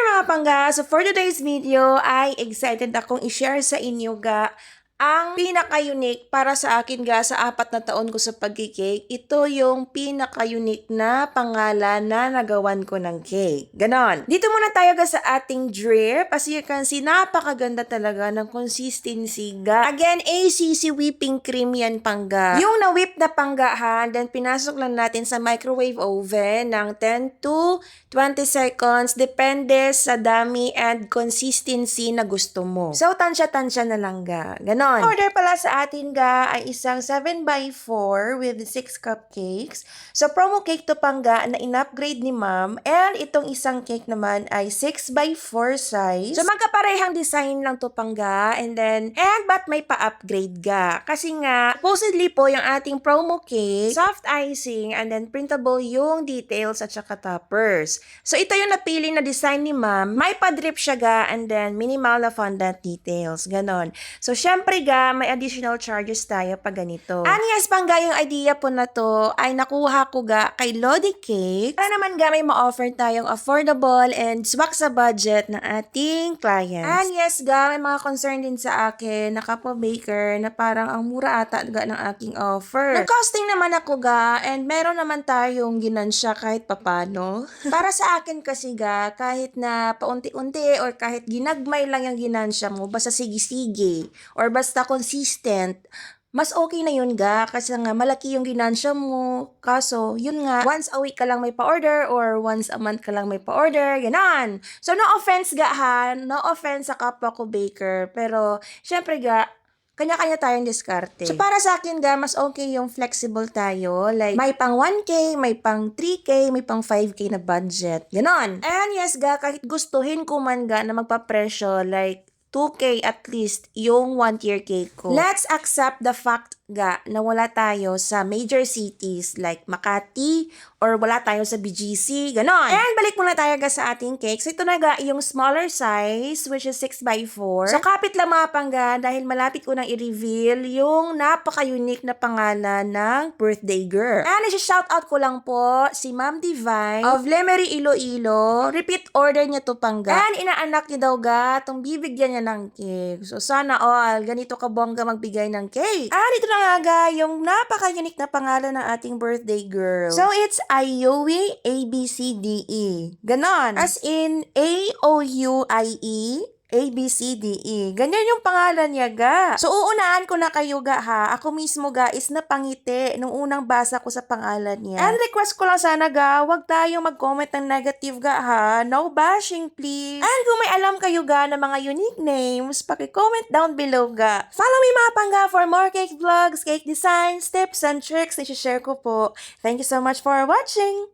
there mga pangga! So for today's video ay excited akong i-share sa inyo ang pinaka-unique para sa akin sa 4 na taon ko sa pagkikake. Ito yung pinaka-unique na pangalan na nagawan ko ng cake. Ganon. Dito muna tayo sa ating drip. As you can see, napakaganda talaga ng consistency Again, ACC whipping cream yan pangga. Yung na-whip na panggahan, then pinasok lang natin sa microwave oven ng 10 to 20 seconds. Depende sa dami and consistency na gusto mo. So, tansya-tansya na lang Ganon. Order pala sa atin ay isang 7x4 with 6 cupcakes. So, promo cake to pangga na in-upgrade ni ma'am. And itong isang cake naman ay 6x4 size. So, magkaparehang design lang to pangga. And but may pa-upgrade Kasi nga, supposedly po yung ating promo cake, soft icing, and then printable yung details at saka toppers. So, ito yung napili na design ni ma'am. May pa-drip siya and then minimal na fondant details. Ganon. So, syempre may additional charges tayo pag ganito. Yes, pangga yung idea po na to ay nakuha ko kay Lodi Cake. Para naman may ma-offer tayong affordable and swak sa budget ng ating clients. Yes, may mga concern din sa akin na kapwa baker na parang ang mura ata ng aking offer. Nag-costing naman ako and meron naman tayong ginansya kahit papano. Para sa akin kasi kahit na paunti-unti or kahit ginagmay lang yung ginansya mo, basta sige-sige or basta consistent, mas okay na yun kasi nga malaki yung ginansya mo. Kaso, yun once a week ka lang may pa-order or once a month ka lang may pa-order, ganon. So, no offense no offense sa kapwa ko baker, pero syempre kanya-kanya tayong diskarte. So, para sa akin mas okay yung flexible tayo. Like, may pang 1K, may pang 3K, may pang 5K na budget. Ganon. And yes kahit gustuhin ko man na magpa-presyo, like, 2K at least yung 1-tier cake ko. Let's accept the fact na wala tayo sa major cities like Makati or wala tayo sa BGC, ganon. And balik muna tayo sa ating cake. So ito yung smaller size which is 6x4. So kapit lang mga pangga dahil malapit ko nang i-reveal yung napaka-unique na pangalan ng birthday girl. And i-shoutout ko lang po si Ma'am Divine of Lemery, Iloilo. Repeat order niya to pangga. And inaanak niya daw itong bibigyan niya ng cake. So sana all ganito ka bongga magbigay ng cake. Dito na yung napaka-unique na pangalan ng ating birthday girl. So, it's Ayowie ABCDE. Ganon. As in, A-O-U-I-E ABCDE. Ganyan yung pangalan niya So, uunaan ko na kayo Ako mismo is napangiti nung unang basa ko sa pangalan niya. And request ko lang sana wag tayong mag-comment ng negative No bashing please. And kung may alam kayo ng mga unique names, paki-comment down below Follow me mga pangga for more cake vlogs, cake designs, tips, and tricks na i-share ko po. Thank you so much for watching!